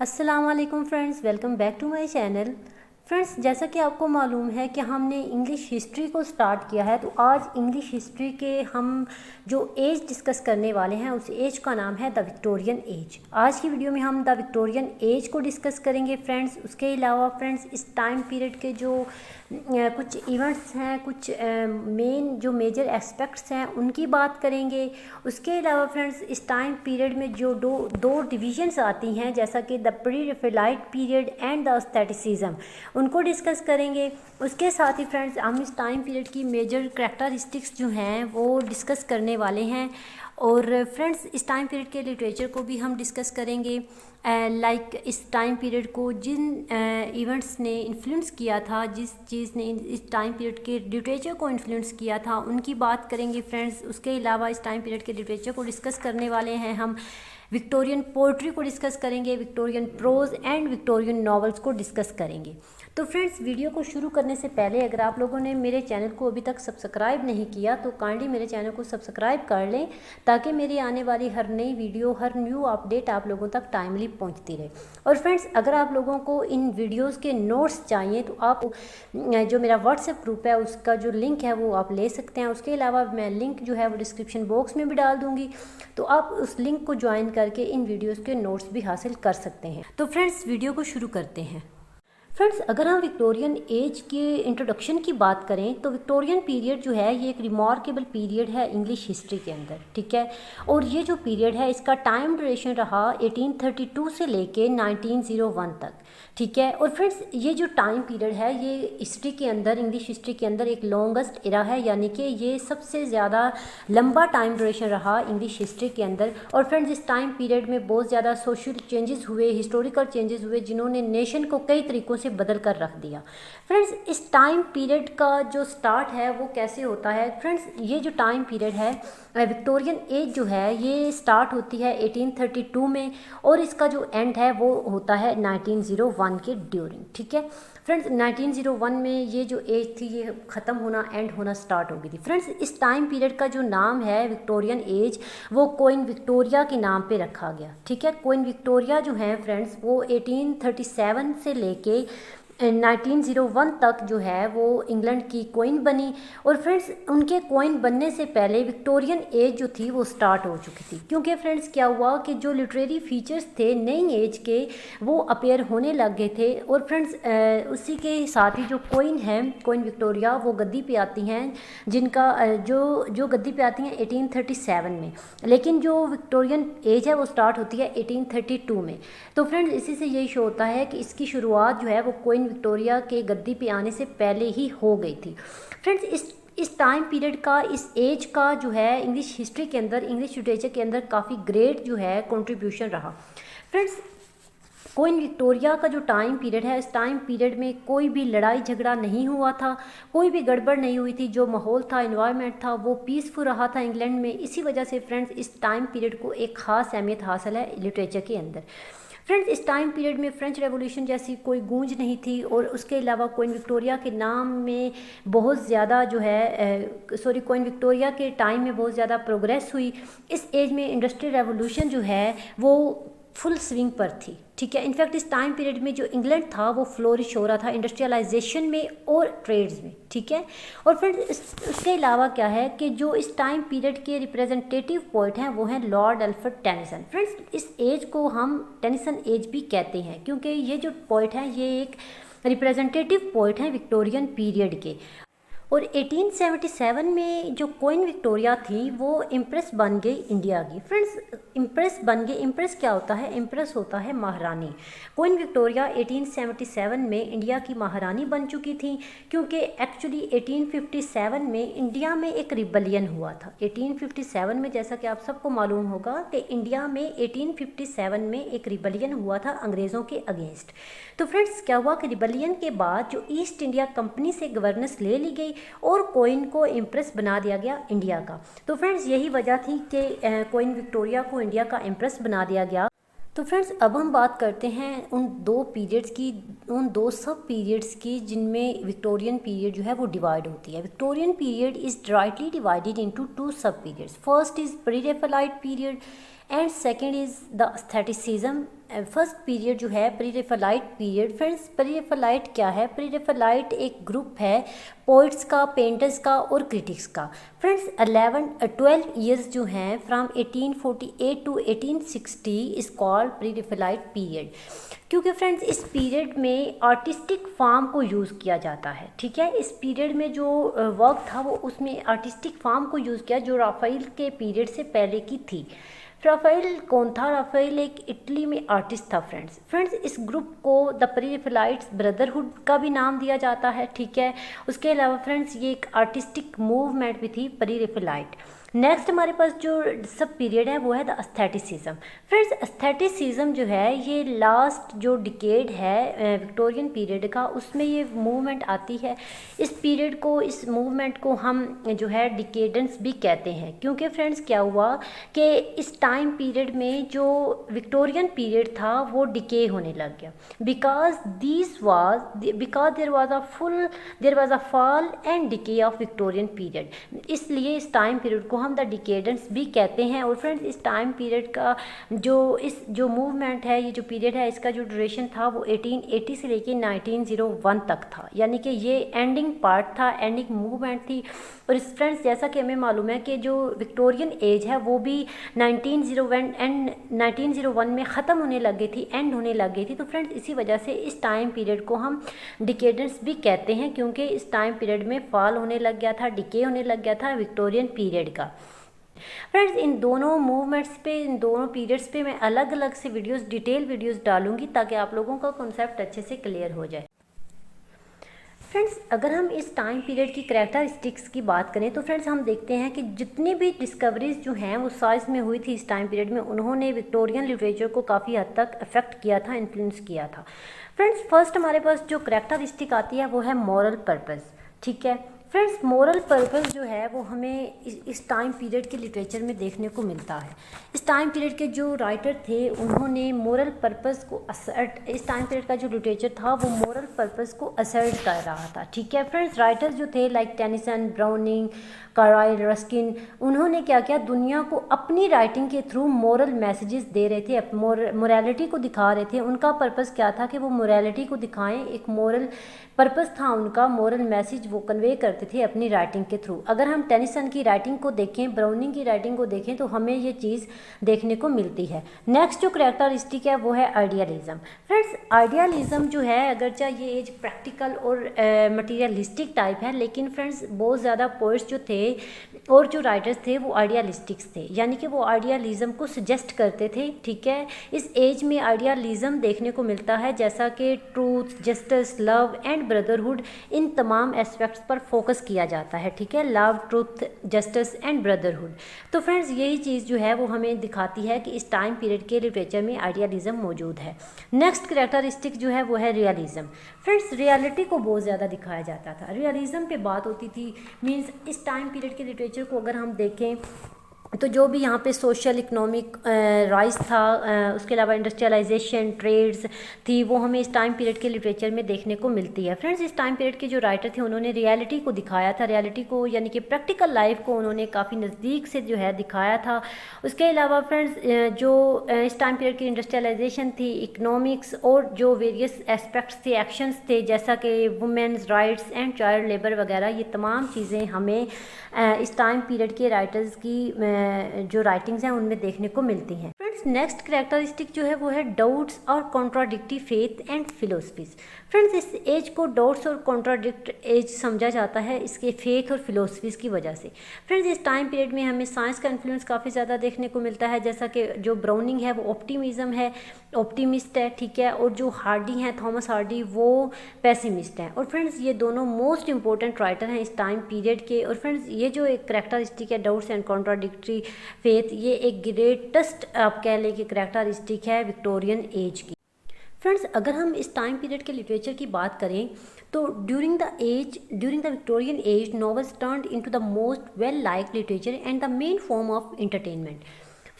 अस्सलाम वालेकुम friends, welcome back to my channel. Friends, जैसा कि आपको मालूम है कि हमने इंग्लिश हिस्ट्री को स्टार्ट किया है, तो आज इंग्लिश हिस्ट्री के हम जो एज डिस्कस करने वाले हैं उस एज का नाम है द विक्टोरियन एज। आज की वीडियो में हम द विक्टोरियन एज को डिस्कस करेंगे फ्रेंड्स। उसके अलावा फ्रेंड्स इस टाइम पीरियड के जो कुछ इवेंट्स हैं, कुछ मेन जो मेजर एस्पेक्ट्स हैं उनकी बात करेंगे। उसके अलावा फ्रेंड्स इस टाइम पीरियड में जो दो डिविजन्स आती हैं, जैसा कि the pre Raphaelite period and the aestheticism, उनको डिस्कस करेंगे। उसके साथ ही फ्रेंड्स हम इस टाइम पीरियड की मेजर करैक्टरिस्टिक्स जो हैं वो डिस्कस करने वाले हैं। और फ्रेंड्स इस टाइम पीरियड के लिटरेचर को भी हम डिस्कस करेंगे, लाइक इस टाइम पीरियड को जिन इवेंट्स ने इन्फ्लुएंस किया था, जिस चीज़ ने इस टाइम पीरियड के लिटरेचर को इन्फ्लुएंस किया था, उनकी बात करेंगे फ्रेंड्स। उसके अलावा इस टाइम पीरियड के लिटरेचर को डिस्कस करने वाले हैं हम। विक्टोरियन पोइट्री को डिस्कस करेंगे, Victorian prose and Victorian novels को डिस्कस करेंगे। तो फ्रेंड्स वीडियो को शुरू करने से पहले अगर आप लोगों ने मेरे चैनल को अभी तक सब्सक्राइब नहीं किया तो काइंडली मेरे चैनल को सब्सक्राइब कर लें, ताकि मेरी आने वाली हर नई वीडियो, हर न्यू अपडेट आप लोगों तक टाइमली पहुंचती रहे। और फ्रेंड्स अगर आप लोगों को इन वीडियोस के नोट्स चाहिए तो आप जो मेरा व्हाट्सएप ग्रुप है उसका जो लिंक है वो आप ले सकते हैं। उसके अलावा मैं लिंक जो है वो डिस्क्रिप्शन बॉक्स में भी डाल दूँगी, तो आप उस लिंक को ज्वाइन करके इन वीडियोस के नोट्स भी हासिल कर सकते हैं। तो फ्रेंड्स वीडियो को शुरू करते हैं। फ्रेंड्स अगर हम विक्टोरियन एज के इंट्रोडक्शन की बात करें तो विक्टोरियन पीरियड जो है ये एक रिमार्केबल पीरियड है इंग्लिश हिस्ट्री के अंदर, ठीक है। और ये जो पीरियड है इसका टाइम ड्यूरेशन रहा 1832 से लेके 1901 तक, ठीक है। और फ्रेंड्स ये जो टाइम पीरियड है ये हिस्ट्री के अंदर, इंग्लिश हिस्ट्री के अंदर एक लॉन्गेस्ट एरा है, यानी कि ये सबसे ज़्यादा लंबा टाइम ड्यूरेशन रहा इंग्लिश हिस्ट्री के अंदर। और फ्रेंड्स इस टाइम पीरियड में बहुत ज़्यादा सोशल चेंजेस हुए, हिस्टोरिकल चेंजेस हुए, जिन्होंने नेशन को कई तरीक़ों से बदल कर रख दिया। फ्रेंड्स इस टाइम पीरियड का जो स्टार्ट है वो कैसे होता है? फ्रेंड्स ये जो टाइम पीरियड है विक्टोरियन एज जो है ये स्टार्ट होती है 1832 में, और इसका जो एंड है वो होता है 1901 के ड्यूरिंग, ठीक है। फ्रेंड्स 1901 में ये जो एज थी ये ख़त्म होना, एंड होना स्टार्ट हो गई थी। फ्रेंड्स इस टाइम पीरियड का जो नाम है विक्टोरियन एज वो क्वीन विक्टोरिया के नाम पे रखा गया, ठीक है। क्वीन विक्टोरिया जो है फ्रेंड्स वो 1837 से लेके 1901 तक जो है वो इंग्लैंड की क्वीन बनी। और फ्रेंड्स उनके क्वीन बनने से पहले विक्टोरियन एज जो थी वो स्टार्ट हो चुकी थी, क्योंकि फ्रेंड्स क्या हुआ कि जो लिटरेरी फीचर्स थे नई एज के वो अपेयर होने लग गए थे। और फ्रेंड्स उसी के साथ ही जो क्वीन है, क्वीन विक्टोरिया, वो गद्दी पे आती हैं, जिनका जो गद्दी पे आती हैं 1837 में, लेकिन जो विक्टोरियन एज है वो स्टार्ट होती है 1832 में। तो फ्रेंड्स इसी से यही शो होता है कि इसकी शुरुआत जो है वो क्वीन विक्टोरिया के गद्दी पे आने से पहले ही हो गई थी। फ्रेंड्स इस टाइम पीरियड का, इस एज का जो है इंग्लिश हिस्ट्री के अंदर, इंग्लिश लिटरेचर के अंदर काफ़ी ग्रेट जो है कंट्रीब्यूशन रहा। फ्रेंड्स क्वीन विक्टोरिया का जो टाइम पीरियड है, इस टाइम पीरियड में कोई भी लड़ाई झगड़ा नहीं हुआ था, कोई भी गड़बड़ नहीं हुई थी। जो माहौल था, इन्वायरमेंट था, वो पीसफुल रहा था इंग्लैंड में। इसी वजह से फ्रेंड्स इस टाइम पीरियड को एक ख़ास अहमियत हासिल है लिटरेचर के अंदर। फ्रेंड्स इस टाइम पीरियड में फ्रेंच रेवोल्यूशन जैसी कोई गूंज नहीं थी, और उसके अलावा क्वीन विक्टोरिया के नाम में बहुत ज़्यादा जो है क्वीन विक्टोरिया के टाइम में बहुत ज़्यादा प्रोग्रेस हुई। इस एज में इंडस्ट्रियल रेवोल्यूशन जो है वो फुल स्विंग पर थी, ठीक है। इनफैक्ट इस टाइम पीरियड में जो इंग्लैंड था वो फ्लोरिश हो रहा था इंडस्ट्रियलाइजेशन में और ट्रेड्स में, ठीक है। और फिर उसके अलावा क्या है कि जो इस टाइम पीरियड के रिप्रेजेंटेटिव पोइट हैं वो हैं लॉर्ड अल्फ्रेड टेनिसन। फ्रेंड्स इस एज को हम टेनिसन एज भी कहते हैं, क्योंकि ये जो पोइट हैं ये एक रिप्रेजेंटेटिव पोइट हैं विक्टोरियन पीरियड के। और 1877 में जो क्वीन विक्टोरिया थी वो इम्प्रेस बन गई इंडिया की। फ्रेंड्स इम्प्रेस बन गई, इम्प्रेस क्या होता है? इम्प्रेस होता है महारानी। क्वीन विक्टोरिया 1877 में इंडिया की महारानी बन चुकी थी, क्योंकि एक्चुअली 1857 में इंडिया में एक रिबेलियन हुआ था। 1857 में जैसा कि आप सबको मालूम होगा कि इंडिया में 1857 में एक रिबेलियन हुआ था अंग्रेज़ों के अगेंस्ट। तो फ्रेंड्स क्या हुआ कि रिबेलियन के बाद जो ईस्ट इंडिया कंपनी से गवर्नेंस ले ली गई और क्वीन को इम्प्रेस बना दिया गया इंडिया का। तो फ्रेंड्स यही वजह थी कि क्वीन विक्टोरिया को इंडिया का इम्प्रेस बना दिया गया। तो फ्रेंड्स अब हम बात करते हैं उन दो पीरियड्स की, उन दो सब पीरियड्स की जिनमें विक्टोरियन पीरियड जो है वो डिवाइड होती है। Victorian period is rightly divided into two sub periods. First is pre Raphaelite period and second is the aestheticism first period जो है pre Raphaelite period. Friends pre Raphaelite क्या है? प्री रेफेलाइट एक ग्रुप है poets का, painters का और critics का। फ्रेंड्स 12 ईयर्स जो हैं from 1848 to 1860 is called pre Raphaelite period, क्योंकि फ्रेंड्स इस पीरियड में आर्टिस्टिक फॉर्म को यूज़ किया जाता है। ठीक है, इस पीरियड में जो वर्क था वो उसमें आर्टिस्टिक फॉर्म को यूज़ किया जो राफेल के पीरियड से पहले की थी। राफेल कौन था? राफेल एक इटली में आर्टिस्ट था फ्रेंड्स इस ग्रुप को द प्री रेफेलाइट्स ब्रदरहुड का भी नाम दिया जाता है। ठीक है, उसके अलावा फ्रेंड्स ये एक आर्टिस्टिक मूवमेंट भी थी प्री रेफेलाइट। नेक्स्ट हमारे पास जो सब पीरियड है वो है द एस्थेटिसिज्म। फ्रेंड्स एस्थेटिसिज्म जो है ये लास्ट जो डिकेड है विक्टोरियन पीरियड का, उसमें ये मूवमेंट आती है। इस पीरियड को, इस मूवमेंट को हम जो है डिकेडेंस भी कहते हैं, क्योंकि फ्रेंड्स क्या हुआ कि इस टाइम पीरियड में जो विक्टोरियन पीरियड था वो डिके होने लग गया, because there was a fall and decay of Victorian period. इसलिए इस टाइम पीरियड को हम द डिकेडेंस भी कहते हैं। और फ्रेंड्स इस टाइम पीरियड का जो मूवमेंट है, ये जो पीरियड है, इसका जो ड्यूरेशन था वो 1880 से लेके 1901 तक था, यानी कि ये एंडिंग पार्ट था, एंडिंग मूवमेंट थी। और इस फ्रेंड्स जैसा कि हमें मालूम है कि जो विक्टोरियन एज है वो भी 1901 में ख़त्म होने लग गई थी, एंड होने लग गई थी। तो फ्रेंड्स इसी वजह से इस टाइम पीरियड को हम डिकेडेंस भी कहते हैं, क्योंकि इस टाइम पीरियड में फॉल होने लग गया था, डिके होने लग गया था विक्टोरियन पीरियड का। फ्रेंड्स इन दोनों मूवमेंट्स पे, इन दोनों पीरियड्स पे मैं अलग अलग से वीडियोस, डिटेल वीडियोस डालूंगी ताकि आप लोगों का कॉन्सेप्ट अच्छे से क्लियर हो जाए। फ्रेंड्स अगर हम इस टाइम पीरियड की करैक्टरिस्टिक्स की बात करें तो फ्रेंड्स हम देखते हैं कि जितनी भी डिस्कवरीज जो हैं वो साइंस में हुई थी इस टाइम पीरियड में, उन्होंने विक्टोरियन लिटरेचर को काफ़ी हद तक अफेक्ट किया था, इन्फ्लुएंस किया था। फ्रेंड्स फर्स्ट हमारे पास जो करैक्टरिस्टिक आती है वो है मॉरल पर्पस। ठीक है फ्रेंड्स, मॉरल पर्पस जो है वो हमें इस टाइम पीरियड के लिटरेचर में देखने को मिलता है। इस टाइम पीरियड के जो राइटर थे उन्होंने मॉरल पर्पस को असर्ट, इस टाइम पीरियड का जो लिटरेचर था वो मॉरल पर्पस को असर्ट कर रहा था। ठीक है फ्रेंड्स, राइटर्स जो थे like Tennyson, Browning, Carlyle, Ruskin, उन्होंने क्या किया, दुनिया को अपनी राइटिंग के थ्रू मॉरल मैसेजेस दे रहे थे, मोरालिटी को दिखा रहे थे। उनका पर्पस क्या था कि वो मोरालिटी को दिखाएं, एक मॉरल पर्पस था उनका, मॉरल मैसेज वो कन्वे करते थे अपनी राइटिंग के थ्रू। अगर हम टेनिसन की राइटिंग को देखें, ब्राउनिंग की राइटिंग को देखें तो हमें ये चीज़ देखने को मिलती है। नेक्स्ट जो करैक्टरिस्टिक है वो है आइडियलिज्म। फ्रेंड्स आइडियलिज्म जो है, अगरचे ये एज प्रैक्टिकल और मटीरियलिस्टिक टाइप है, लेकिन फ्रेंड्स बहुत ज़्यादा पोइट्स जो थे और जो राइटर्स थे वो आइडियलिस्टिक्स थे, यानी कि वो आइडियलिज्म को सजेस्ट करते थे। ठीक है, इस एज में आइडियलिज्म देखने को मिलता है, जैसा कि truth, justice, love and brotherhood, इन तमाम एस्पेक्ट्स पर फोकस किया जाता है। ठीक है, love, truth, justice and brotherhood. तो फ्रेंड्स यही चीज़ जो है वो हमें दिखाती है कि इस टाइम पीरियड के लिटरेचर में आइडियलिज्म मौजूद है। नेक्स्ट करैक्टरिस्टिक जो है वो है रियलिज्म। फ्रेंड्स रियलिटी को बहुत ज़्यादा दिखाया जाता था, रियलिज्म पे बात होती थी। मीन्स इस टाइम पीरियड के लिटरेचर को अगर हम देखें तो जो भी यहाँ पे सोशल इकोनॉमिक राइज था, उसके अलावा इंडस्ट्रियलाइजेशन, ट्रेड्स थी, वो हमें इस टाइम पीरियड के लिटरेचर में देखने को मिलती है। फ्रेंड्स इस टाइम पीरियड के जो राइटर थे उन्होंने रियलिटी को दिखाया था, रियलिटी को यानी कि प्रैक्टिकल लाइफ को उन्होंने काफ़ी नज़दीक से जो है दिखाया था। उसके अलावा फ्रेंड्स जो इस टाइम पीरियड की इंडस्ट्रियलाइजेशन थी, इकनॉमिक्स और जो वेरियस एस्पेक्ट्स थे, एक्शंस थे, जैसा कि women's rights and child labour वगैरह, ये तमाम चीज़ें हमें इस टाइम पीरियड के राइटर्स की जो राइटिंग्स हैं उनमें देखने को मिलती हैं। फ्रेंड्स नेक्स्ट करैक्टरिस्टिक जो है वो है डाउट्स और contradictory faith and philosophies. Friends इस एज को डाउट्स और कॉन्ट्राडिक्ट एज समझा जाता है इसके फेथ और फिलोसफीज की वजह से। फ्रेंड्स इस टाइम पीरियड में हमें साइंस का इन्फ्लुएंस काफ़ी ज़्यादा देखने को मिलता है, जैसा कि जो ब्राउनिंग है वो ऑप्टिमिज्म है, ऑप्टिमिस्ट है। ठीक है, और जो हार्डी हैं, थॉमस हार्डी, वो पेसिमिस्ट हैं। और फ्रेंड्स ये दोनों मोस्ट इंपॉर्टेंट राइटर हैं इस टाइम पीरियड के। और फ्रेंड्स ये जो एक करैक्टरिस्टिक है डाउट्स एंड कॉन्ट्राडिक्टरी फेथ, ये एक ग्रेटेस्ट आप कह लें कि करैक्टरिस्टिक है विक्टोरियन एज की। फ्रेंड्स अगर हम इस टाइम पीरियड के लिटरेचर की बात करें तो during the Victorian age novels turned into the most well liked literature and the main form of entertainment.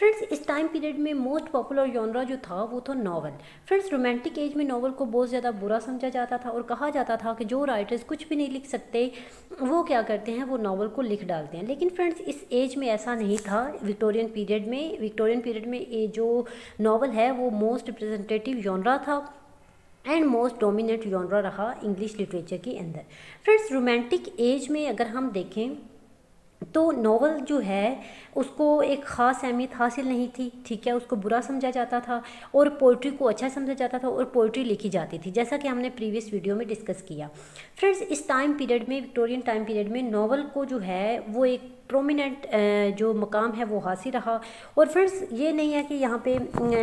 Friends इस टाइम पीरियड में मोस्ट पॉपुलर जॉनरा जो था वो था नॉवल। फ्रेंड्स रोमांटिक एज में नॉवल को बहुत ज़्यादा बुरा समझा जाता था और कहा जाता था कि जो राइटर्स कुछ भी नहीं लिख सकते वो क्या करते हैं, वो नॉवल को लिख डालते हैं। लेकिन फ्रेंड्स इस एज में ऐसा नहीं था। विक्टोरियन पीरियड में ये जो नॉवल है वो मोस्ट रिप्रेजेंटेटिव जॉनरा था एंड मोस्ट डोमिनेंट जॉनरा रहा इंग्लिश लिटरेचर के अंदर। फ्रेंड्स रोमांटिक एज में अगर हम देखें तो नॉवल जो है उसको एक ख़ास अहमियत हासिल नहीं थी, ठीक है, उसको बुरा समझा जाता था और पोइट्री को अच्छा समझा जाता था और पोइट्री लिखी जाती थी, जैसा कि हमने प्रीवियस वीडियो में डिस्कस किया। फ्रेंड्स इस टाइम पीरियड में, विक्टोरियन टाइम पीरियड में नॉवल को जो है वो एक प्रोमिनेंट जो मकाम है वो हासिल रहा। और फ्रेंड्स ये नहीं है कि यहाँ पे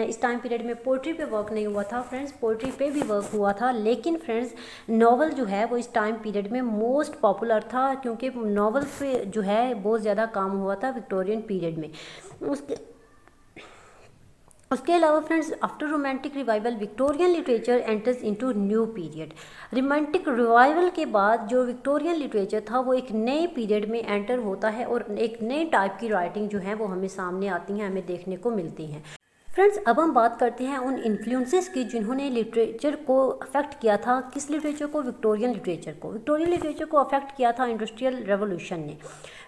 इस टाइम पीरियड में पोइट्री पे वर्क नहीं हुआ था, फ्रेंड्स पोइट्री पे भी वर्क हुआ था, लेकिन फ्रेंड्स नॉवल जो है वो इस टाइम पीरियड में मोस्ट पॉपुलर था, क्योंकि नॉवल पे जो है बहुत ज़्यादा काम हुआ था विक्टोरियन पीरियड में। उसके अलावा friends after romantic revival Victorian literature enters into new period. Romantic revival के बाद जो विक्टोरियन लिटरेचर था वो एक नए पीरियड में एंटर होता है और एक नए टाइप की राइटिंग जो है वो हमें सामने आती हैं, हमें देखने को मिलती हैं। फ्रेंड्स अब हम बात करते हैं उन इन्फ्लुएंसेस की जिन्होंने लिटरेचर को अफेक्ट किया था। किस लिटरेचर को? विक्टोरियन लिटरेचर को। विक्टोरियन लिटरेचर को अफेक्ट किया था इंडस्ट्रियल रेवोल्यूशन ने।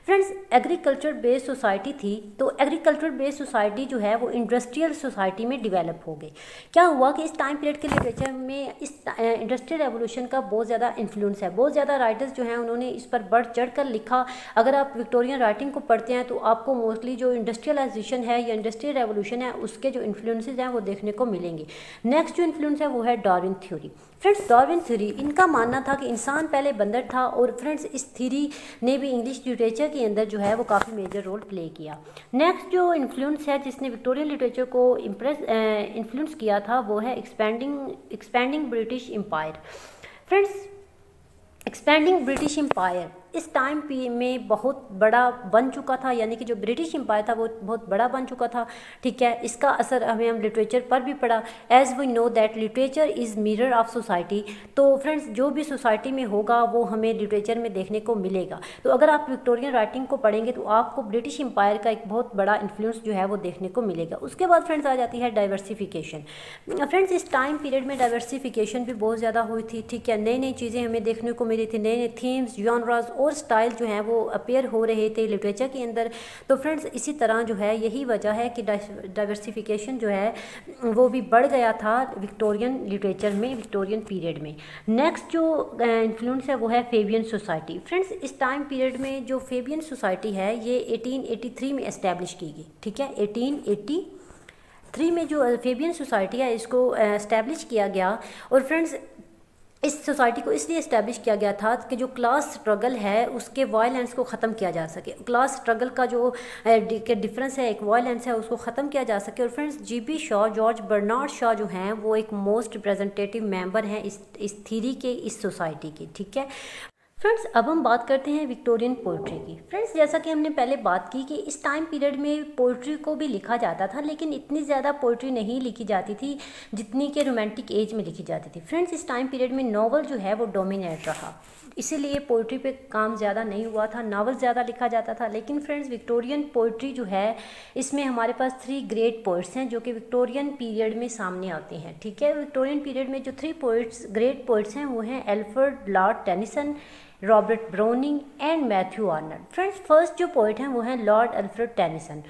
फ्रेंड्स एग्रीकल्चर बेस्ड सोसाइटी थी, तो एग्रीकल्चर बेस्ड सोसाइटी जो है वो इंडस्ट्रियल सोसाइटी में डेवलप हो गई। क्या हुआ कि इस टाइम पीरियड के लिटरेचर में इस इंडस्ट्रियल रेवोल्यूशन का बहुत ज़्यादा इन्फ्लुएंस है। बहुत ज़्यादा राइटर्स जो हैं उन्होंने इस पर बढ़ चढ़ कर लिखा। अगर आप विक्टोरियन राइटिंग को पढ़ते हैं तो आपको मोस्टली जो इंडस्ट्रियलाइजेशन है या इंडस्ट्रियल रेवोल्यूशन है उसके जो इन्फ्लुएंसेस हैं वो देखने को मिलेंगे। नेक्स्ट जो इन्फ्लुएंस है वो है Darwin theory. Friends Darwin theory, इनका मानना था कि इंसान पहले बंदर था, और फ्रेंड्स इस थ्योरी ने भी इंग्लिश लिटरेचर के अंदर जो है वो काफ़ी मेजर रोल प्ले किया। नेक्स्ट जो इन्फ्लुएंस है जिसने विक्टोरियन लिटरेचर को इन्फ्लुएंस किया था वो है expanding British empire. Friends expanding British empire इस टाइम में बहुत बड़ा बन चुका था, यानी कि जो ब्रिटिश एम्पायर था वो बहुत बड़ा बन चुका था, ठीक है। इसका असर हम लिटरेचर पर भी पड़ा। As we know that literature is mirror of society. तो फ्रेंड्स जो भी सोसाइटी में होगा वो हमें लिटरेचर में देखने को मिलेगा। तो अगर आप विक्टोरियन राइटिंग को पढ़ेंगे तो आपको ब्रिटिश एम्पायर का एक बहुत बड़ा इन्फ्लुएंस जो है वो देखने को मिलेगा। उसके बाद फ्रेंड्स आ जाती है डाइवर्सिफिकेशन। फ्रेंड्स इस टाइम पीरियड में डाइवर्सिफिकेशन भी बहुत ज़्यादा हुई थी, ठीक है। नई नई चीज़ें हमें देखने को मिली थी, नए नए थीम्स, जॉनरास और स्टाइल जो हैं वो अपेयर हो रहे थे लिटरेचर के अंदर। तो फ्रेंड्स इसी तरह जो है यही वजह है कि डाइवर्सिफिकेशन जो है वो भी बढ़ गया था विक्टोरियन लिटरेचर में, विक्टोरियन पीरियड में। नेक्स्ट जो इन्फ्लुएंस है वो है फेबियन सोसाइटी। फ्रेंड्स इस टाइम पीरियड में जो फेबियन सोसाइटी है ये 1883 में एस्टैब्लिश की गई, ठीक है। 1883 में जो फेबियन सोसाइटी है इसको एस्टैब्लिश किया गया। और फ्रेंड्स इस सोसाइटी को इसलिए इस्टेब्लिश किया गया था कि जो क्लास स्ट्रगल है उसके वायलेंस को ख़त्म किया जा सके। क्लास स्ट्रगल का जो डिफरेंस है, एक वायलेंस है, उसको ख़त्म किया जा सके। और friends GB Shaw, George Bernard Shaw जो हैं वो एक मोस्ट रिप्रेजेंटेटिव मेंबर हैं इस थ्योरी के, इस सोसाइटी के, ठीक है। फ्रेंड्स अब हम बात करते हैं विक्टोरियन पोइट्री की। फ्रेंड्स जैसा कि हमने पहले बात की कि इस टाइम पीरियड में पोइट्री को भी लिखा जाता था, लेकिन इतनी ज़्यादा पोइट्री नहीं लिखी जाती थी जितनी कि रोमांटिक एज में लिखी जाती थी। फ्रेंड्स इस टाइम पीरियड में नॉवल जो है वो डोमिनेट रहा, इसीलिए पोइट्री पे काम ज़्यादा नहीं हुआ था, नावल ज़्यादा लिखा जाता था। लेकिन फ्रेंड्स विक्टोरियन पोइट्री जो है इसमें हमारे पास 3 ग्रेट पोइट्स हैं जो कि विक्टोरियन पीरियड में सामने आते हैं, ठीक है। विक्टोरियन पीरियड में जो 3 ग्रेट पोइट्स हैं वो हैं Alfred Lord Tennyson, Robert browning and Matthew Arnold. Friends first जो पोइट हैं वो हैं लॉर्ड अल्फ्रेड टेनिसन।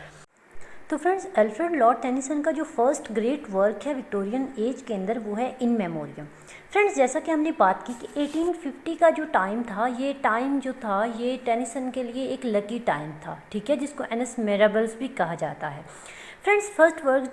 तो फ्रेंड्स अल्फ्रेड लॉर्ड टेनिसन का जो फर्स्ट ग्रेट वर्क है विक्टोरियन एज के अंदर वो है इन मेमोरियम। फ्रेंड्स जैसा कि हमने बात की कि 1850 का जो टाइम था, ये टाइम जो था ये टेनिसन के लिए एक लकी टाइम था, ठीक है, जिसको एनएस मेराबल्स भी कहा जाता है। फ्रेंड्स फर्स्ट वर्क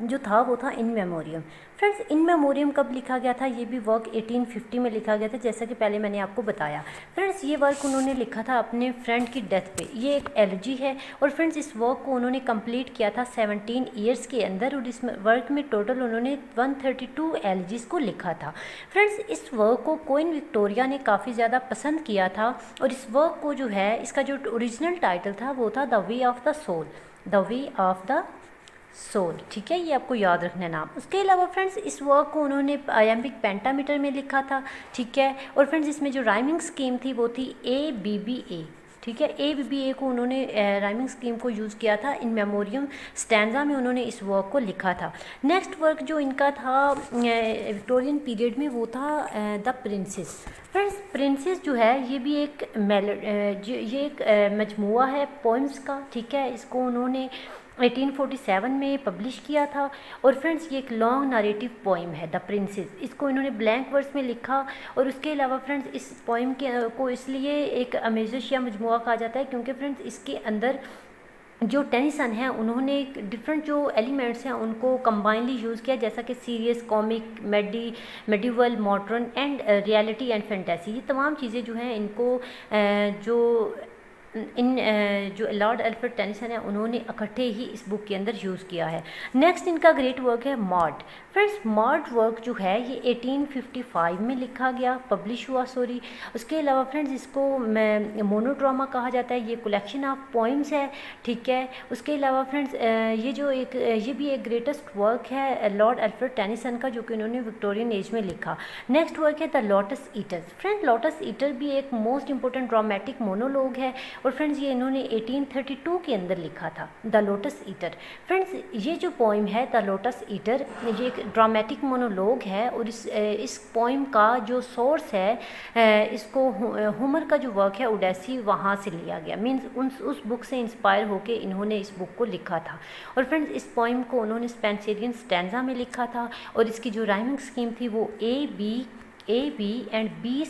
जो था वो था इन मेमोरियम। फ्रेंड्स इन मेमोरियम कब लिखा गया था? ये भी वर्क 1850 में लिखा गया था, जैसा कि पहले मैंने आपको बताया। फ्रेंड्स ये वर्क उन्होंने लिखा था अपने फ्रेंड की डेथ पे। ये एक एलजी है और फ्रेंड्स इस वर्क को उन्होंने कंप्लीट किया था 17 ईयर्स के अंदर, और इस वर्क में टोटल उन्होंने 132 एलजीज को लिखा था। फ्रेंड्स इस वर्क को क्वीन विक्टोरिया ने काफ़ी ज़्यादा पसंद किया था, और इस वर्क को जो है इसका जो ओरिजिनल टाइटल था वो था the way of the soul, the way of the soul, ठीक है, ये आपको याद रखना नाम। उसके अलावा फ्रेंड्स इस वर्क को उन्होंने आयम्बिक पेंटामीटर में लिखा था, ठीक है। और फ्रेंड्स इसमें जो राइमिंग स्कीम थी वो थी ABBA, ठीक है। ए को उन्होंने राइमिंग स्कीम को यूज़ किया था। इन मेमोरियम स्टैंजा में उन्होंने इस वर्क को लिखा था। नेक्स्ट वर्क जो इनका था विक्टोरियन पीरियड में वो था द प्रिंसेस। फ्रेंड्स प्रिंसेस जो है ये भी एक ये एक मजमुआ है पोइम्स का, ठीक है। इसको उन्होंने 1847 में पब्लिश किया था। और फ्रेंड्स ये एक लॉन्ग नरेटिव पोइम है द प्रिंसेस। इसको इन्होंने ब्लैंक वर्स में लिखा। और उसके अलावा फ्रेंड्स इस पोइम के को इसलिए एक अमेजिश या मजमुआ कहा जाता है क्योंकि फ्रेंड्स इसके अंदर जो टेनिसन है उन्होंने डिफरेंट जो एलिमेंट्स हैं उनको कंबाइनली यूज़ किया, जैसा कि serious, comic, medieval, modern and reality and fantasy. ये तमाम चीज़ें जो हैं इनको जो लॉर्ड अल्फ्रेड टेनिसन है उन्होंने इकट्ठे ही इस बुक के अंदर यूज़ किया है। नेक्स्ट इनका ग्रेट वर्क है मॉड। फ्रेंड्स मॉड वर्क जो है ये 1855 में लिखा गया, पब्लिश हुआ सॉरी। उसके अलावा फ्रेंड्स इसको मोनोड्रामा कहा जाता है। ये कलेक्शन ऑफ पोइम्स है, ठीक है। उसके अलावा फ्रेंड्स ये भी एक ग्रेटेस्ट वर्क है लॉर्ड अल्फ्रेड टेनिसन का, जो कि उन्होंने विक्टोरियन एज में लिखा। नेक्स्ट वर्क है the lotus eater. Friend lotus eater भी एक मोस्ट इंपॉर्टेंट ड्रामेटिक मोनोलॉग है और फ्रेंड्स ये इन्होंने 1832 के अंदर लिखा था द लोटस ईटर। फ्रेंड्स ये जो पोइम है द लोटस ईटर ये एक ड्रामेटिक मोनोलॉग है और इस पोइम का जो सोर्स है इसको होमर का जो वर्क है ओडेसी वहाँ से लिया गया, मीन्स उस बुक से इंस्पायर होकर इन्होंने इस बुक को लिखा था। और फ्रेंड्स इस पोइम को उन्होंने स्पेंसेरियन स्टैंजा में लिखा था और इसकी जो राइमिंग स्कीम थी वो A B and B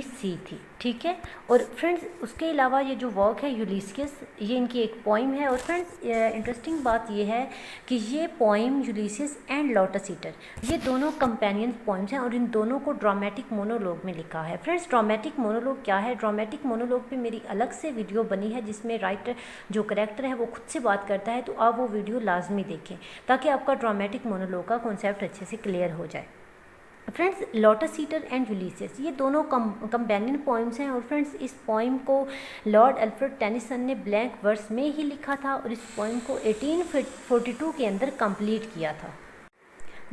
C थी, ठीक है। और फ्रेंड्स उसके अलावा ये जो वर्क है यूलिसियस, ये इनकी एक पोइम है। और फ्रेंड्स इंटरेस्टिंग बात ये है कि ये पोइम यूलिसियस एंड लोटस ईटर ये दोनों कंपेनियन पोइम्स हैं और इन दोनों को ड्रामेटिक मोनोलॉग में लिखा है। फ्रेंड्स ड्रामेटिक मोनोलॉग क्या है? ड्रामेटिक मोनोलॉग पे मेरी अलग से वीडियो बनी है जिसमें राइटर जो करेक्टर है वो खुद से बात करता है, तो आप वो वीडियो लाजमी देखें ताकि आपका ड्रामेटिक मोनोलॉग का कॉन्सेप्ट अच्छे से क्लियर हो जाए। फ्रेंड्स लोटस ईटर एंड यूलिसियस ये दोनों कंपेनियन पोइम्स हैं और फ्रेंड्स इस पोइम को लॉर्ड अल्फ्रेड टेनिसन ने ब्लैंक वर्स में ही लिखा था और इस पोइम को 1842 के अंदर कंप्लीट किया था।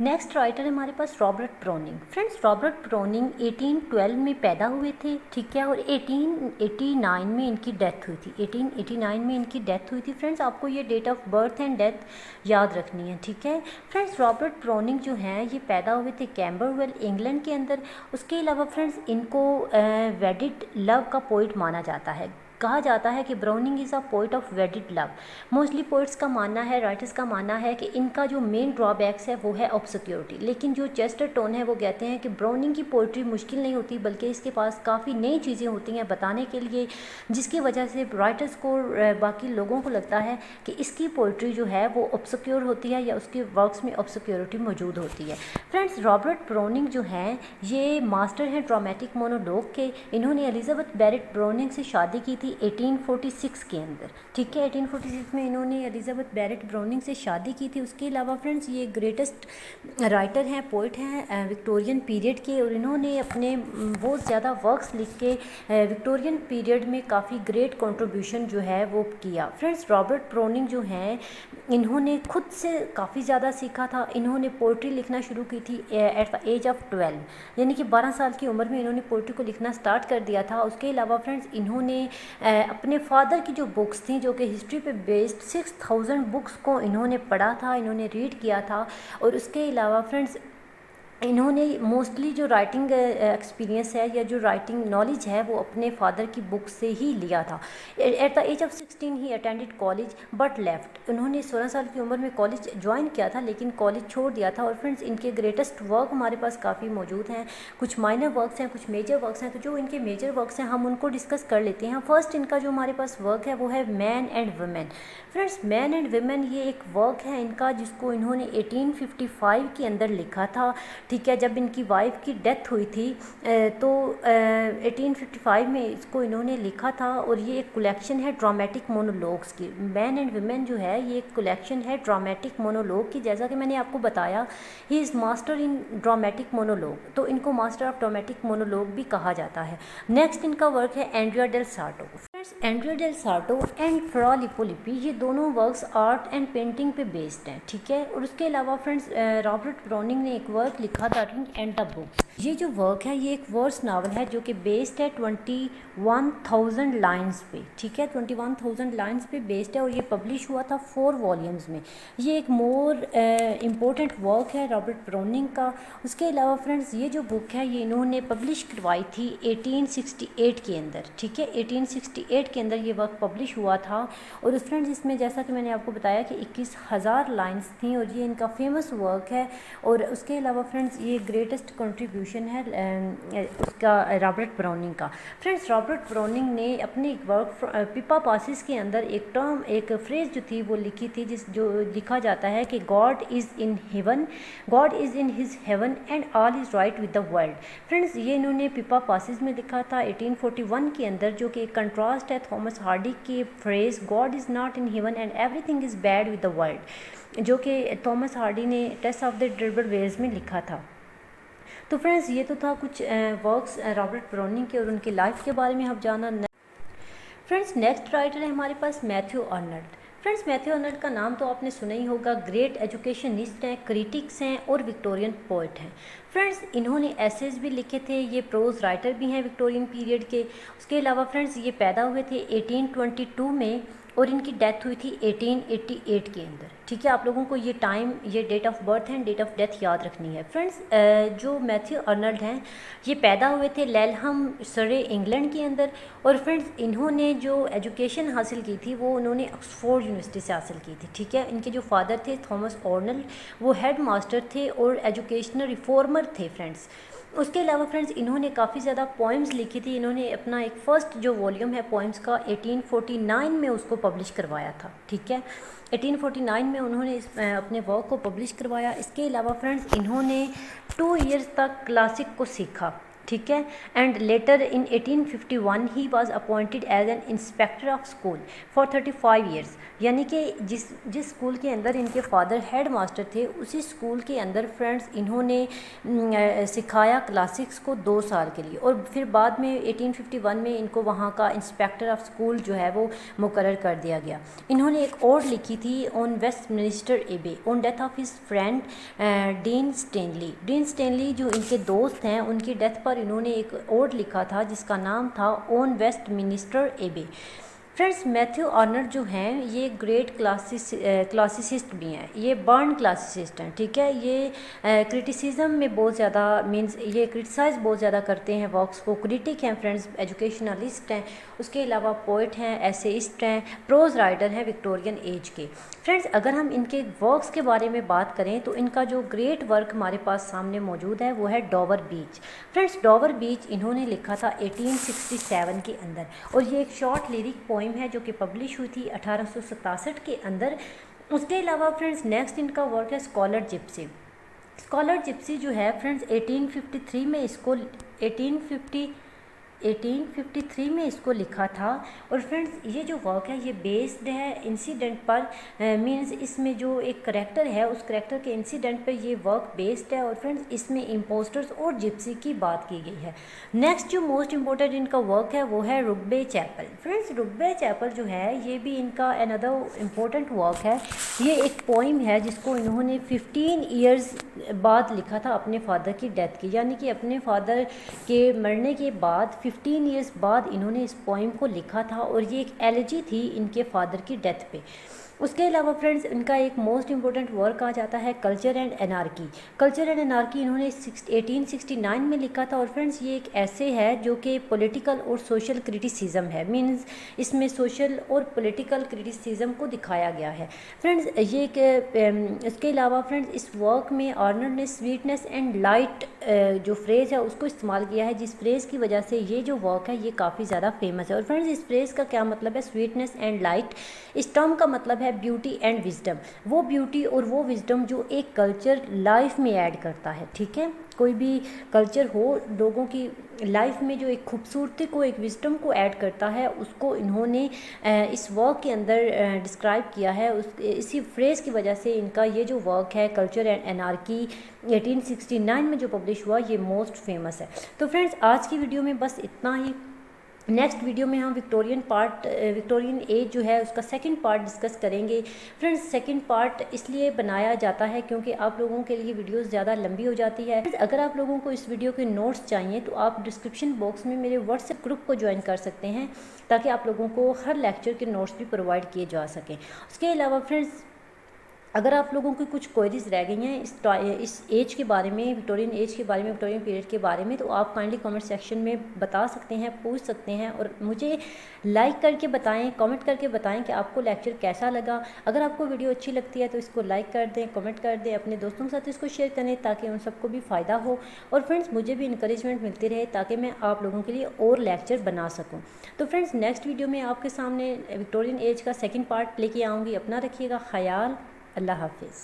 नेक्स्ट राइटर है हमारे पास Robert Browning. Friends Robert Browning 1812 में पैदा हुए थे, ठीक है, और 1889 में इनकी डेथ हुई थी। 1889 में इनकी डेथ हुई थी। फ्रेंड्स आपको ये date of birth and death याद रखनी है, ठीक है। फ्रेंड्स रॉबर्ट ब्राउनिंग जो हैं ये पैदा हुए थे कैम्बरवेल इंग्लैंड के अंदर। उसके अलावा फ्रेंड्स इनको वेडिड लव का पोइट माना जाता है। कहा जाता है कि browning is a poet of wedded love. Mostly poets का मानना है, राइटर्स का मानना है कि इनका जो मेन ड्रॉबैक्स है वो है ऑब्सक्योरिटी, लेकिन जो चेस्टरटन है वो कहते हैं कि ब्राउनिंग की पोइट्री मुश्किल नहीं होती बल्कि इसके पास काफ़ी नई चीज़ें होती हैं बताने के लिए, जिसकी वजह से राइटर्स को बाकी लोगों को लगता है कि इसकी पोइट्री जो है वो ऑब्सक्योर होती है या उसके वर्क्स में ऑब्सक्योरिटी मौजूद होती है। फ्रेंड्स रॉबर्ट ब्राउनिंग जो हैं ये मास्टर हैं ड्रामेटिक मोनोलॉग के। इन्होंने एलिजाबेथ बैरेट ब्राउनिंग से शादी की थी 1846 के अंदर, ठीक है। 1846 में इन्होंने एलिजाबेथ बैरेट ब्राउनिंग से शादी की थी। उसके अलावा फ्रेंड्स ये ग्रेटेस्ट राइटर हैं, पोइट हैं विक्टोरियन पीरियड के और इन्होंने अपने बहुत ज़्यादा वर्क्स लिख के विक्टोरियन पीरियड में काफ़ी ग्रेट कंट्रीब्यूशन जो है वो किया। फ्रेंड्स रॉबर्ट ब्राउनिंग जो हैं इन्होंने खुद से काफ़ी ज़्यादा सीखा था। इन्होंने पोइट्री लिखना शुरू की थी एट द एज ऑफ 12, यानी कि 12 साल की उम्र में इन्होंने पोइट्री को लिखना स्टार्ट कर दिया था। उसके अलावा फ्रेंड्स इन्होंने अपने फादर की जो बुक्स थी जो कि हिस्ट्री पे बेस्ड 6000 बुक्स को इन्होंने पढ़ा था, इन्होंने रीड किया था। और उसके अलावा फ्रेंड्स इन्होंने मोस्टली जो राइटिंग एक्सपीरियंस है या जो राइटिंग नॉलेज है वो अपने फादर की बुक से ही लिया था। एट द एज ऑफ 16 ही अटेंडेड कॉलेज बट लेफ्ट। उन्होंने 16 साल की उम्र में कॉलेज ज्वाइन किया था लेकिन कॉलेज छोड़ दिया था। और फ्रेंड्स इनके ग्रेटेस्ट वर्क हमारे पास काफ़ी मौजूद हैं, कुछ माइनर वर्क्स हैं, कुछ मेजर वर्क्स हैं। तो जो इनके मेजर वर्क्स हैं हम उनको डिस्कस कर लेते हैं। फर्स्ट इनका जो हमारे पास वर्क है वो है man and women. Friends man and women ये एक वर्क है इनका जिसको इन्होंने 1855 के अंदर लिखा था, ठीक है। जब इनकी वाइफ की डेथ हुई थी तो 1855 में इसको इन्होंने लिखा था और ये एक कलेक्शन है ड्रामेटिक मोनोलॉग्स की। मैन एंड वुमेन जो है ये एक कलेक्शन है ड्रामेटिक मोनोलॉग की। जैसा कि मैंने आपको बताया he is master in dramatic monologue, तो इनको मास्टर ऑफ ड्रामेटिक मोनोलॉग भी कहा जाता है। नेक्स्ट इनका वर्क है Andrea del Sarto. Friends Andrea del Sarto and Fra Lippo Lippi ये दोनों वर्क्स आर्ट एंड पेंटिंग पे बेस्ड हैं, ठीक है। और उसके अलावा फ्रेंड्स रॉबर्ट ब्राउनिंग ने एक वर्क लिखा था रिंग एंड द बुक्स। ये जो वर्क है ये एक वर्स नावल है जो कि बेस्ड है 21,000 लाइन्स पे, ठीक है। 21,000 लाइन्स पे बेस्ड है और ये पब्लिश हुआ था 4 वॉल्यूम्स में। ये एक मोर इम्पोर्टेंट वर्क है रॉबर्ट ब्राउनिंग का। उसके अलावा फ्रेंड्स ये जो बुक है ये इन्होंने पब्लिश करवाई थी 1868 के अंदर, ठीक है। 1868 के अंदर ये वर्क पब्लिश हुआ था। और फ्रेंड्स इसमें जैसा कि मैंने आपको बताया कि 21,000 लाइन्स थी और ये इनका फेमस वर्क है। और उसके अलावा फ्रेंड्स ये ग्रेटेस्ट कंट्रीब्यूशन है उसका रॉबर्ट ब्राउनिंग का। फ्रेंड्स रॉबर्ट ब्राउनिंग ने अपने एक वर्क पिपा पासिस के अंदर एक फ्रेज़ जो थी वो लिखी थी जो लिखा जाता है कि God is in heaven, God is in his heaven and all is right with the world. Friends ये इन्होंने पिपा पासिस में लिखा था 1841 के अंदर, जो कि एक कंट्रास्ट है थॉमस हार्डी की phrase God is not in heaven and everything is bad with the world, जो कि थॉमस हार्डी ने Tess of the d'Urbervilles में लिखा था। तो फ्रेंड्स ये तो था कुछ वर्क्स रॉबर्ट ब्राउनिंग के और उनकी लाइफ के बारे में आप जाना। फ्रेंड्स नेक्स्ट राइटर है हमारे पास Matthew Arnold. Friends Matthew Arnold का नाम तो आपने सुना ही होगा। ग्रेट एजुकेशनिस्ट हैं, क्रिटिक्स हैं और विक्टोरियन पोइट हैं। फ्रेंड्स इन्होंने एसेज भी लिखे थे, ये प्रोज राइटर भी हैं विक्टोरियन पीरियड के। उसके अलावा फ्रेंड्स ये पैदा हुए थे 1822 में और इनकी डेथ हुई थी 1888 के अंदर, ठीक है। आप लोगों को ये टाइम, ये date of birth and date of death याद रखनी है। फ्रेंड्स जो मैथ्यू आर्नल्ड हैं ये पैदा हुए थे लेलहम सरे इंग्लैंड के अंदर। और फ्रेंड्स इन्होंने जो एजुकेशन हासिल की थी वो उन्होंने ऑक्सफोर्ड यूनिवर्सिटी से हासिल की थी, ठीक है। इनके जो फादर थे थॉमस आर्नल्ड वो हेड मास्टर थे और एजुकेशनल रिफॉर्मर थे फ्रेंड्स। उसके अलावा फ्रेंड्स इन्होंने काफ़ी ज़्यादा पोइम्स लिखी थी। इन्होंने अपना एक फ़र्स्ट जो वॉल्यूम है पोइम्स का 1849 में उसको पब्लिश करवाया था, ठीक है। 1849 में उन्होंने अपने वर्क को पब्लिश करवाया। इसके अलावा फ्रेंड्स इन्होंने 2 ईयर्स तक क्लासिक को सीखा, ठीक है। एंड लेटर इन 1851 ही was appointed as an inspector of school for 35 years, यानी कि जिस स्कूल के अंदर इनके फादर हेड मास्टर थे उसी स्कूल के अंदर फ्रेंड्स इन्होंने सिखाया क्लासिक्स को 2 साल के लिए। और फिर बाद में 1851 में इनको वहाँ का इंस्पेक्टर ऑफ स्कूल जो है वो मुकर्रर कर दिया गया। इन्होंने एक और लिखी थी ऑन वेस्टमिनिस्टर एबे on death of his friend dean Stanley. Dean Stanley जो इनके दोस्त हैं उनकी डेथ पर इन्होंने एक और लिखा था जिसका नाम था ऑन वेस्टमिनिस्टर एबे। फ्रेंड्स मैथ्यू आर्नल्ड जो हैं ये ग्रेट क्लासिसिस्ट भी हैं, ये बर्न क्लासिसिस्ट हैं, ठीक है। ये क्रिटिसिज्म में बहुत ज़्यादा मींस ये क्रिटिसाइज़ बहुत ज़्यादा करते हैं वर्क्स को। क्रिटिक हैं फ्रेंड्स, एजुकेशनलिस्ट हैं, उसके अलावा पोइट हैं, एसेइस्ट हैं, प्रोज राइटर हैं विक्टोरियन एज के। फ्रेंड्स अगर हम इनके वर्क्स के बारे में बात करें तो इनका जो ग्रेट वर्क हमारे पास सामने मौजूद है वो है डॉवर बीच। फ्रेंड्स डॉवर बीच इन्होंने लिखा था 1867 के अंदर और ये एक शॉर्ट लिरिक पोइम है जो कि पब्लिश हुई थी 1867 के अंदर। उसके अलावा फ्रेंड्स नेक्स्ट इनका वर्क है स्कॉलर जिप्सी। स्कॉलर जिप्सी जो है फ्रेंड्स 1853 में इसको 1853 में इसको लिखा था। और फ्रेंड्स ये जो वर्क है ये बेस्ड है इंसिडेंट पर, मींस इसमें जो एक करेक्टर है उस करेक्टर के इंसिडेंट पर ये वर्क बेस्ड है। और फ्रेंड्स इसमें इम्पोस्टर्स और जिप्सी की बात की गई है। नेक्स्ट जो मोस्ट इम्पोर्टेंट इनका वर्क है वो है रुग्बे चैपल। फ्रेंड्स रुग्बे चैपल जो है ये भी इनका अनदर इम्पोर्टेंट वर्क है। ये एक पोइम है जिसको इन्होंने 15 ईयर्स बाद लिखा था अपने फादर की डेथ की, यानी कि अपने फादर के मरने के बाद 15 ईयर्स बाद इन्होंने इस पोइम को लिखा था और ये एक एलजी थी इनके फादर की डेथ पे। उसके अलावा फ्रेंड्स इनका एक मोस्ट इम्पोर्टेंट वर्क आ जाता है culture and anarchy. Culture and anarchy इन्होंने 1869 में लिखा था। और फ्रेंड्स ये एक ऐसे है जो कि पॉलिटिकल और सोशल क्रिटिसिज्म है, मींस इसमें सोशल और पॉलिटिकल क्रिटिसिज्म को दिखाया गया है। फ्रेंड्स ये इसके अलावा फ्रेंड्स इस वर्क में आर्नल्ड ने स्वीटनेस एंड लाइट जो फ्रेज़ है उसको इस्तेमाल किया है, जिस फ्रेज़ की वजह से ये जो वर्क है ये काफ़ी ज़्यादा फेमस है। और फ्रेंड्स इस फ्रेज़ का क्या मतलब है, स्वीटनेस एंड लाइट, इस टर्म का मतलब है ब्यूटी एंड विजडम। वो ब्यूटी और वो विजडम जो एक कल्चर लाइफ में ऐड करता है, ठीक है। कोई भी कल्चर हो लोगों की लाइफ में जो एक खूबसूरती को, एक विजडम को ऐड करता है, उसको इन्होंने इस वर्क के अंदर डिस्क्राइब किया है। इसी फ्रेज़ की वजह से इनका ये जो वर्क है कल्चर एंड एनार्की 1869 में जो पब्लिश हुआ ये मोस्ट फेमस है। तो फ्रेंड्स आज की वीडियो में बस इतना ही। नेक्स्ट वीडियो में हम विक्टोरियन एज जो है उसका सेकंड पार्ट डिस्कस करेंगे। फ्रेंड्स सेकंड पार्ट इसलिए बनाया जाता है क्योंकि आप लोगों के लिए वीडियोस ज़्यादा लंबी हो जाती है। अगर आप लोगों को इस वीडियो के नोट्स चाहिए तो आप डिस्क्रिप्शन बॉक्स में मेरे व्हाट्सएप ग्रुप को ज्वाइन कर सकते हैं, ताकि आप लोगों को हर लेक्चर के नोट्स भी प्रोवाइड किए जा सकें। उसके अलावा फ्रेंड्स, अगर आप लोगों की कुछ क्वेरीज रह गई हैं इस एज के बारे में, विक्टोरियन एज के बारे में, विक्टोरियन पीरियड के बारे में, तो आप काइंडली कमेंट सेक्शन में बता सकते हैं, पूछ सकते हैं और मुझे लाइक करके बताएं, कमेंट करके बताएं कि आपको लेक्चर कैसा लगा। अगर आपको वीडियो अच्छी लगती है तो इसको लाइक कर दें, कमेंट कर दें, अपने दोस्तों के साथ इसको शेयर करें ताकि उन सबको भी फ़ायदा हो और फ्रेंड्स मुझे भी इंकरेजमेंट मिलती रहे ताकि मैं आप लोगों के लिए और लेक्चर बना सकूँ। तो फ्रेंड्स नेक्स्ट वीडियो में आपके सामने विक्टोरियन एज का सेकेंड पार्ट लेके आऊँगी। अपना रखिएगा ख्याल। अल्लाह हाफिज़।